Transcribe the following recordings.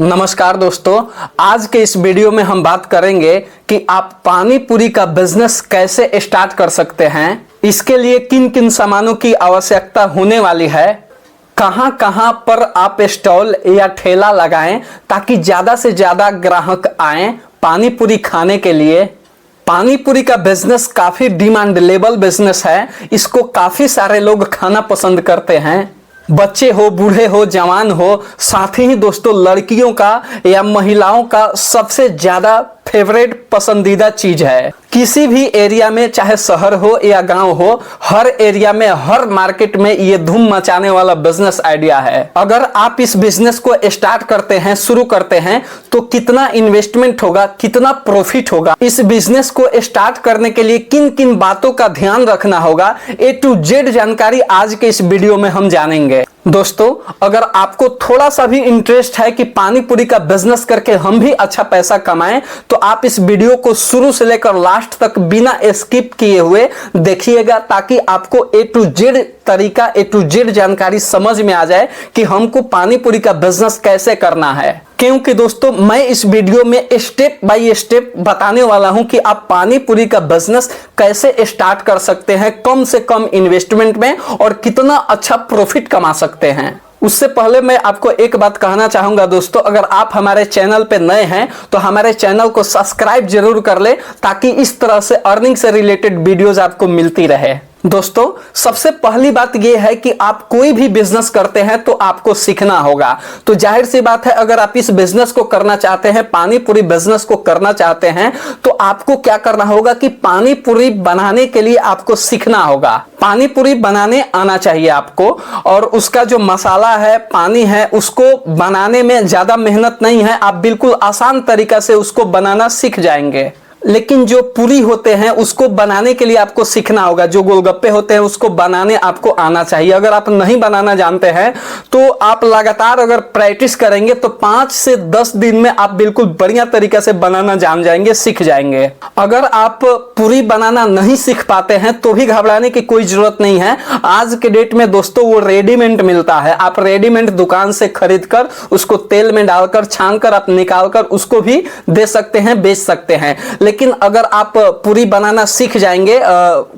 नमस्कार दोस्तों, आज के इस वीडियो में हम बात करेंगे कि आप पानी पूरी का बिजनेस कैसे स्टार्ट कर सकते हैं। इसके लिए किन किन सामानों की आवश्यकता होने वाली है, कहां कहां पर आप स्टॉल या ठेला लगाएं ताकि ज्यादा से ज्यादा ग्राहक आएं पानी पूरी खाने के लिए। पानी पूरी का बिजनेस काफी डिमांडेबल बिजनेस है, इसको काफी सारे लोग खाना पसंद करते हैं। बच्चे हो, बूढ़े हो, जवान हो, साथ ही दोस्तों लड़कियों का या महिलाओं का सबसे ज्यादा फेवरेट पसंदीदा चीज है। किसी भी एरिया में, चाहे शहर हो या गांव हो, हर एरिया में, हर मार्केट में ये धूम मचाने वाला बिजनेस आइडिया है। अगर आप इस बिजनेस को स्टार्ट करते हैं, शुरू करते हैं, तो कितना इन्वेस्टमेंट होगा, कितना प्रॉफिट होगा, इस बिजनेस को स्टार्ट करने के लिए किन किन बातों का ध्यान रखना होगा, A to Z जानकारी आज के इस वीडियो में हम जानेंगे। दोस्तों, अगर आपको थोड़ा सा भी इंटरेस्ट है कि पानी पूरी का बिजनेस करके हम भी अच्छा पैसा कमाएं, तो आप इस वीडियो को शुरू से लेकर लास्ट तक बिना स्किप किए हुए देखिएगा, ताकि आपको A to Z तरीका, A to Z जानकारी समझ में आ जाए कि हमको पानी पूरी का बिजनेस कैसे करना है। क्योंकि दोस्तों, मैं इस वीडियो में स्टेप बाय स्टेप बताने वाला हूं कि आप पानी पूरी का बिजनेस कैसे स्टार्ट कर सकते हैं कम से कम इन्वेस्टमेंट में और कितना अच्छा प्रॉफिट कमा सकते हैं। उससे पहले मैं आपको एक बात कहना चाहूंगा दोस्तों, अगर आप हमारे चैनल पे नए हैं तो हमारे चैनल को सब्सक्राइब जरूर कर ले, ताकि इस तरह से अर्निंग से रिलेटेड वीडियोस आपको मिलती रहे। दोस्तों, सबसे पहली बात यह है कि आप कोई भी बिजनेस करते हैं तो आपको सीखना होगा। तो जाहिर सी बात है, अगर आप इस बिजनेस को करना चाहते हैं, पानी पूरी बिजनेस को करना चाहते हैं, तो आपको क्या करना होगा कि पानी पूरी बनाने के लिए आपको सीखना होगा। पानी पूरी बनाने आना चाहिए आपको, और उसका जो मसाला है, पानी है, उसको बनाने में ज्यादा मेहनत नहीं है। आप बिल्कुल आसान तरीका से उसको बनाना सीख जाएंगे। लेकिन जो पूरी होते हैं उसको बनाने के लिए आपको सीखना होगा। जो गोलगप्पे होते हैं उसको बनाने आपको आना चाहिए। अगर आप नहीं बनाना जानते हैं तो आप लगातार अगर प्रैक्टिस करेंगे तो 5 से 10 दिन में आप बिल्कुल बढ़िया तरीके से बनाना जान जाएंगे, सीख जाएंगे। अगर आप पूरी बनाना नहीं सीख पाते हैं तो भी घबराने की कोई जरूरत नहीं है। आज के डेट में दोस्तों वो रेडीमेड मिलता है। आप रेडीमेड दुकान से खरीद कर उसको तेल में डालकर, छान कर, आप निकाल कर उसको भी दे सकते हैं, बेच सकते हैं। लेकिन अगर आप पूरी बनाना सीख जाएंगे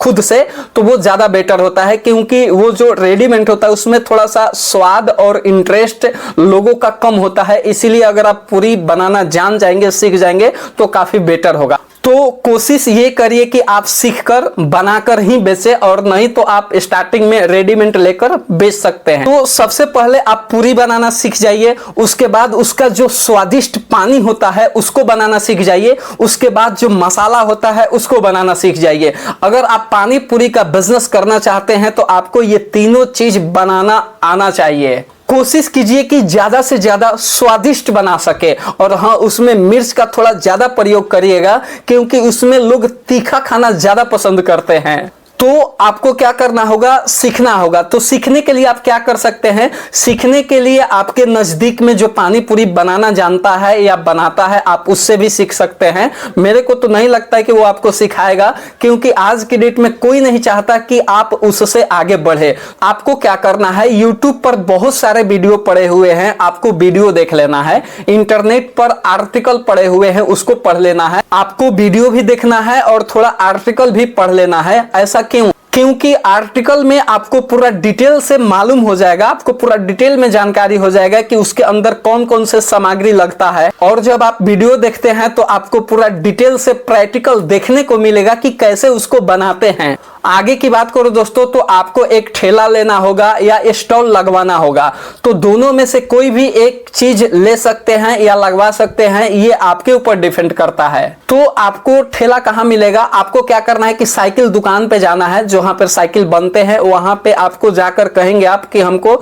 खुद से तो वो ज्यादा बेटर होता है, क्योंकि वो जो रेडीमेड होता है उसमें थोड़ा सा स्वाद और इंटरेस्ट लोगों का कम होता है। इसीलिए अगर आप पूरी बनाना जान जाएंगे, सीख जाएंगे तो काफी बेटर होगा। तो कोशिश ये करिए कि आप सीखकर बनाकर ही बेचें, और नहीं तो आप स्टार्टिंग में रेडीमेड लेकर बेच सकते हैं। तो सबसे पहले आप पूरी बनाना सीख जाइए, उसके बाद उसका जो स्वादिष्ट पानी होता है उसको बनाना सीख जाइए, उसके बाद जो मसाला होता है उसको बनाना सीख जाइए। अगर आप पानी पूरी का बिजनेस करना चाहते हैं तो आपको ये तीनों चीज बनाना आना चाहिए। कोशिश कीजिए कि ज्यादा से ज्यादा स्वादिष्ट बना सके, और हाँ, उसमें मिर्च का थोड़ा ज्यादा प्रयोग करिएगा, क्योंकि उसमें लोग तीखा खाना ज्यादा पसंद करते हैं। तो आपको क्या करना होगा, सीखना होगा। तो सीखने के लिए आप क्या कर सकते हैं, सीखने के लिए आपके नजदीक में जो पानी पूरी बनाना जानता है या बनाता है, आप उससे भी सीख सकते हैं। मेरे को तो नहीं लगता है कि वो आपको सिखाएगा, क्योंकि आज की डेट में कोई नहीं चाहता कि आप उससे आगे बढ़े। आपको क्या करना है, यूट्यूब पर बहुत सारे वीडियो पड़े हुए हैं, आपको वीडियो देख लेना है। इंटरनेट पर आर्टिकल पड़े हुए हैं, उसको पढ़ लेना है। आपको वीडियो भी देखना है और थोड़ा आर्टिकल भी पढ़ लेना है। ऐसा क्यों? क्योंकि आर्टिकल में आपको पूरा डिटेल से मालूम हो जाएगा, आपको पूरा डिटेल में जानकारी हो जाएगा कि उसके अंदर कौन कौन से सामग्री लगता है। और जब आप वीडियो देखते हैं तो आपको पूरा डिटेल से प्रैक्टिकल देखने को मिलेगा कि कैसे उसको बनाते हैं। आगे की बात करो दोस्तों, तो आपको एक ठेला लेना होगा या स्टॉल लगवाना होगा। तो दोनों में से कोई भी एक चीज ले सकते हैं या लगवा सकते हैं, ये आपके ऊपर डिपेंड करता है। तो आपको ठेला कहाँ मिलेगा, आपको क्या करना है कि साइकिल दुकान पे जाना है, जहां पर साइकिल बनते हैं। वहां पे आपको जाकर कहेंगे आप कि हमको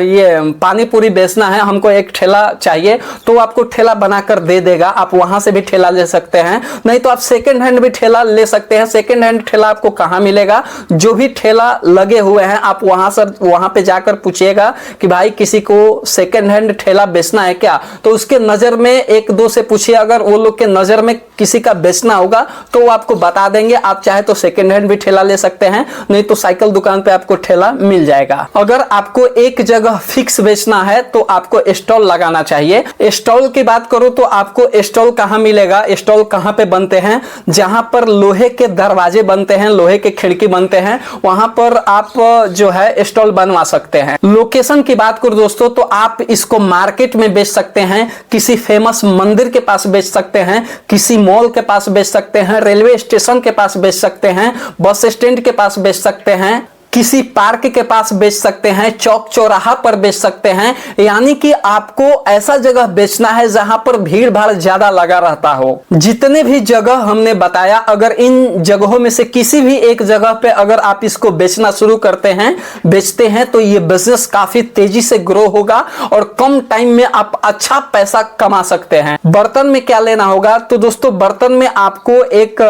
ये पानी पूरी बेचना है, हमको एक ठेला चाहिए, तो आपको ठेला बनाकर दे देगा। आप वहां से भी ठेला ले सकते हैं, नहीं तो आप सेकेंड हैंड भी ठेला ले सकते हैं। सेकेंड हैंड ठेला आपको कहाँ मिलेगा। जो भी ठेला लगे हुए हैं आप वहां पे जाकर पूछिएगा कि भाई किसी को सेकेंड हैंड ठेला बेचना है क्या, तो उसके नजर में एक दो से पूछिए, अगर वो लोग के नजर में किसी का बेचना होगा तो वो आपको बता देंगे। आप चाहे तो सेकेंड हैंड भी ठेला ले सकते हैं, नहीं तो साइकिल दुकान पे आपको ठेला मिल जाएगा। अगर आपको एक जगह फिक्स बेचना है तो आपको स्टॉल लगाना चाहिए। स्टॉल की बात करूं तो आपको स्टॉल कहां मिलेगा, स्टॉल कहां पे बनते हैं, जहां पर लोहे के दरवाजे बनते हैं, लोहे के खिड़की बनते हैं, वहां पर आप जो है स्टॉल बनवा सकते हैं। लोकेशन की बात करूं दोस्तों तो आप इसको मार्केट में बेच सकते हैं, किसी फेमस मंदिर के पास बेच सकते हैं, किसी मॉल के पास बेच सकते हैं, रेलवे स्टेशन के पास बेच सकते हैं, बस स्टैंड के पास बेच सकते हैं, किसी पार्क के पास बेच सकते हैं, चौक चौराहा पर बेच सकते हैं। यानी कि आपको ऐसा जगह बेचना है जहां पर भीड़ भाड़ ज्यादा लगा रहता हो। जितने भी जगह हमने बताया, अगर इन जगहों में से किसी भी एक जगह पे अगर आप इसको बेचना शुरू करते हैं, बेचते हैं, तो ये बिजनेस काफी तेजी से ग्रो होगा और कम टाइम में आप अच्छा पैसा कमा सकते हैं। बर्तन में क्या लेना होगा, तो दोस्तों बर्तन में आपको एक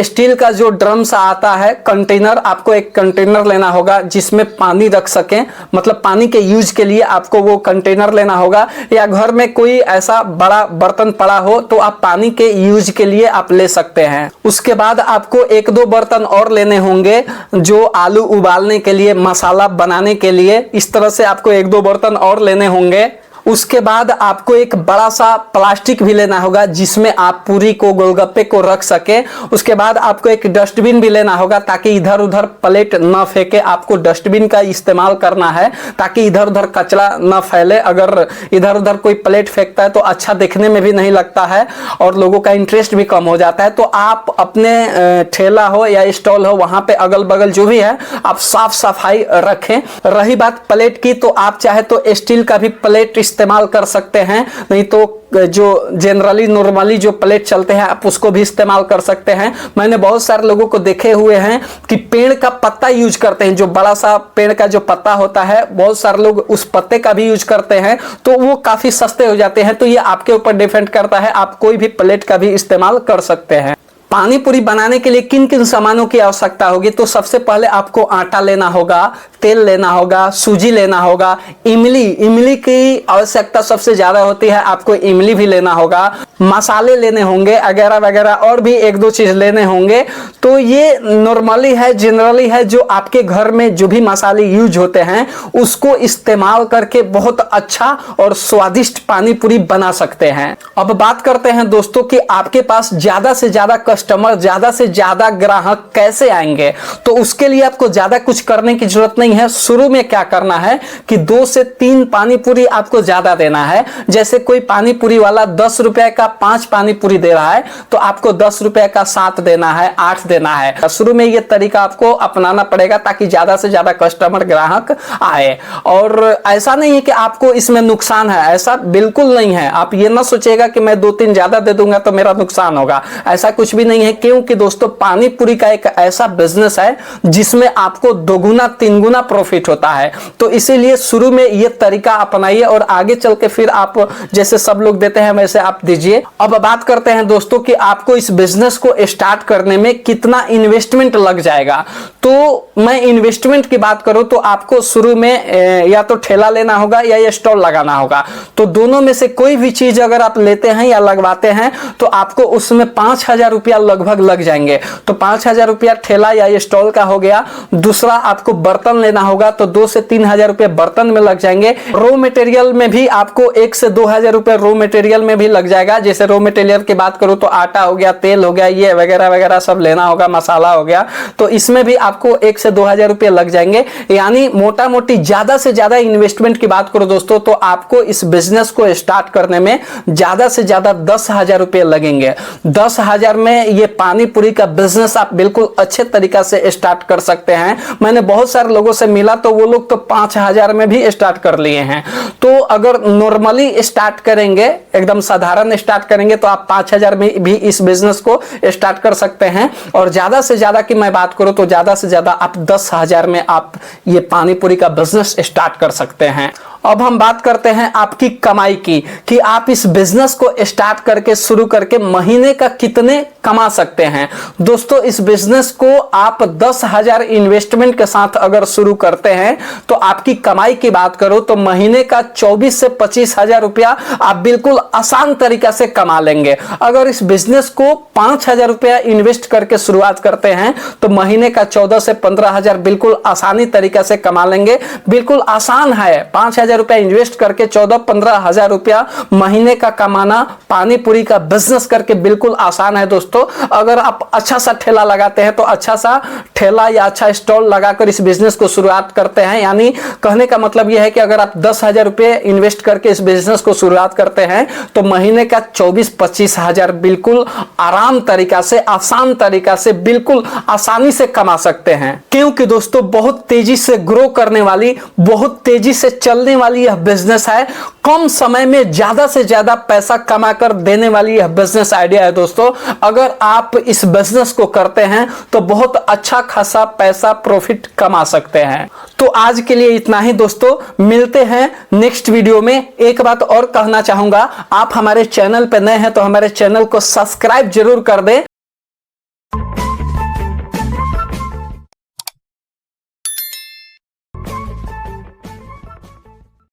स्टील का जो ड्रम सा आता है कंटेनर, आपको एक कंटेनर लेना होगा जिसमें पानी रख सकें, मतलब पानी के यूज के लिए आपको वो कंटेनर लेना होगा। या घर में कोई ऐसा बड़ा बर्तन पड़ा हो तो आप पानी के यूज के लिए आप ले सकते हैं। उसके बाद आपको एक दो बर्तन और लेने होंगे जो आलू उबालने के लिए, मसाला बनाने के लिए, इस तरह से आपको एक दो बर्तन और लेने होंगे। उसके बाद आपको एक बड़ा सा प्लास्टिक भी लेना होगा जिसमें आप पूरी को, गोलगप्पे को रख सके। उसके बाद आपको एक डस्टबिन भी लेना होगा ताकि इधर उधर प्लेट न फेंके, आपको डस्टबिन का इस्तेमाल करना है ताकि इधर उधर कचरा न फैले। अगर इधर उधर कोई प्लेट फेंकता है तो अच्छा देखने में भी नहीं लगता है और लोगों का इंटरेस्ट भी कम हो जाता है। तो आप अपने ठेला हो या स्टॉल हो, वहां पे अगल बगल जो भी है आप साफ सफाई रखें। रही बात प्लेट की, तो आप चाहे तो स्टील का भी प्लेट इस्तेमाल कर सकते हैं, नहीं तो जो जनरली नॉर्मली जो प्लेट चलते हैं आप उसको भी इस्तेमाल कर सकते हैं। मैंने बहुत सारे लोगों को देखे हुए हैं कि पेड़ का पत्ता यूज करते हैं, जो बड़ा सा पेड़ का जो पत्ता होता है, बहुत सारे लोग उस पत्ते का भी यूज करते हैं, तो वो काफी सस्ते हो जाते हैं। तो ये आपके ऊपर डिपेंड करता है, आप कोई भी प्लेट का भी इस्तेमाल कर सकते हैं। पानी पूरी बनाने के लिए किन किन सामानों की आवश्यकता होगी, तो सबसे पहले आपको आटा लेना होगा, तेल लेना होगा, सूजी लेना होगा, इमली की आवश्यकता सबसे ज्यादा होती है, आपको इमली भी लेना होगा, मसाले लेने होंगे वगैरह वगैरह, और भी एक दो चीज लेने होंगे। तो ये नॉर्मली है, जनरली है, जो आपके घर में जो भी मसाले यूज होते हैं उसको इस्तेमाल करके बहुत अच्छा और स्वादिष्ट पानी पूरी बना सकते हैं। अब बात करते हैं दोस्तों कि आपके पास ज्यादा से ज्यादा कस्टमर, ज्यादा से ज्यादा ग्राहक कैसे आएंगे। तो उसके लिए आपको ज्यादा कुछ करने की जरूरत नहीं है। शुरू में क्या करना है कि 2 से 3 पानी पूरी आपको ज्यादा देना है। जैसे कोई पानी पूरी वाला 10 रुपए का 5 पानी पूरी दे रहा है तो आपको 10 रुपए का 7 देना है, 8 देना है। शुरू में यह तरीका आपको अपनाना पड़ेगा ताकि ज्यादा से ज्यादा कस्टमर, ग्राहक आए। और ऐसा नहीं है कि आपको इसमें नुकसान है, ऐसा बिल्कुल नहीं है। आप ये ना सोचिएगा कि मैं 2-3 ज्यादा दे दूंगा तो मेरा नुकसान होगा, ऐसा कुछ भी नहीं है। क्योंकि दोस्तों पानी पूरी का एक ऐसा बिजनेस है जिसमें आपको 2 गुना 3 गुना प्रॉफिट होता है। तो इसीलिए शुरू में यह तरीका अपनाइए और आगे चल के फिर आप जैसे सब लोग देते हैं वैसे आप दीजिए। अब बात करते हैं दोस्तों कि आपको इस बिजनेस को स्टार्ट करने में कितना इन्वेस्टमेंट लग जाएगा। तो मैं इन्वेस्टमेंट की बात करूं तो आपको शुरू में या तो ठेला लेना होगा या ये स्टॉल लगाना होगा। तो दोनों में से कोई भी चीज अगर आप लेते हैं या लगवाते हैं तो आपको उसमें 5,000 रुपया लगभग लग जाएंगे। तो 5,000 रुपया ठेला या स्टॉल का हो गया। दूसरा आपको बर्तन लेना होगा तो 2 से 3,000 रुपये बर्तन में लग जाएंगे। रॉ मटेरियल में भी आपको 1 से 2,000 रुपये रॉ मटेरियल में भी लग जाएगा। जैसे रॉ मटेरियल की बात करूं तो आटा हो गया, तेल हो गया, ये वगैरह वगैरह सब लेना होगा, मसाला हो गया, तो इसमें भी आपको 1 से 2,000 रुपये लग जाएंगे। यानी मोटा मोटी ज्यादा से ज्यादा इन्वेस्टमेंट की बात करो दोस्तों तो आपको इस बिजनेस को स्टार्ट करने में ज्यादा से ज्यादा 10,000 रुपये लगेंगे। 10,000 में ये पानी पूरी का बिजनेस आप बिल्कुल अच्छे तरीका से स्टार्ट कर सकते हैं। मैंने बहुत सारे लोगों से मिला तो वो लोग तो 5,000 में भी स्टार्ट कर लिए हैं। तो अगर नॉर्मली स्टार्ट करेंगे, एकदम साधारण स्टार्ट करेंगे तो आप 5,000 में भी इस बिजनेस को स्टार्ट कर सकते हैं। और ज्यादा से ज्यादा की मैं बात करूं तो ज्यादा से ज्यादा आप 10,000 में आप ये पानी पूरी का बिजनेस स्टार्ट कर सकते हैं। अब हम बात करते हैं आपकी कमाई की, कि आप इस बिजनेस को स्टार्ट करके, शुरू करके महीने का कितने कमा सकते हैं। दोस्तों इस बिजनेस को आप 10,000 इन्वेस्टमेंट के साथ अगर शुरू करते हैं तो आपकी कमाई की बात करो तो महीने का 24 से 25,000 रुपया आप बिल्कुल आसान तरीका से कमा लेंगे। अगर इस बिजनेस को 5,000 रुपया इन्वेस्ट करके शुरुआत करते हैं तो महीने का 14 से 15,000 बिल्कुल आसानी तरीका से कमा लेंगे। बिल्कुल आसान है, 5,000 रुपया इन्वेस्ट करके 14-15,000 रुपया महीने का कमाना पानी पूरी का बिजनेस करके बिल्कुल आसान है। दोस्तों अगर आप अच्छा सा ठेला लगाते हैं तो अच्छा सा ठेला या अच्छा स्टॉल लगाकर इस बिजनेस को शुरुआत करते हैं, यानी कहने का मतलब यह है कि अगर आप 10,000 रुपये इन्वेस्ट करके इस बिजनेस को शुरुआत करते हैं तो महीने का 24-25,000 बिल्कुल आराम तरीका से, आसान तरीका से, बिल्कुल आसानी से कमा सकते हैं। क्योंकि दोस्तों बहुत तेजी से ग्रो करने वाली, बहुत तेजी से चलने वाली यह बिजनेस है। कम समय में ज्यादा से ज्यादा पैसा कमा कर देने वाली यह बिजनेस आइडिया है। दोस्तों अगर आप इस बिजनेस को करते हैं तो बहुत अच्छा खासा पैसा प्रॉफिट कमा सकते हैं। तो आज के लिए इतना ही दोस्तों, मिलते हैं नेक्स्ट वीडियो में। एक बात और कहना चाहूंगा, आप हमारे चैनल पे नए हैं तो हमारे चैनल को सब्सक्राइब जरूर कर दें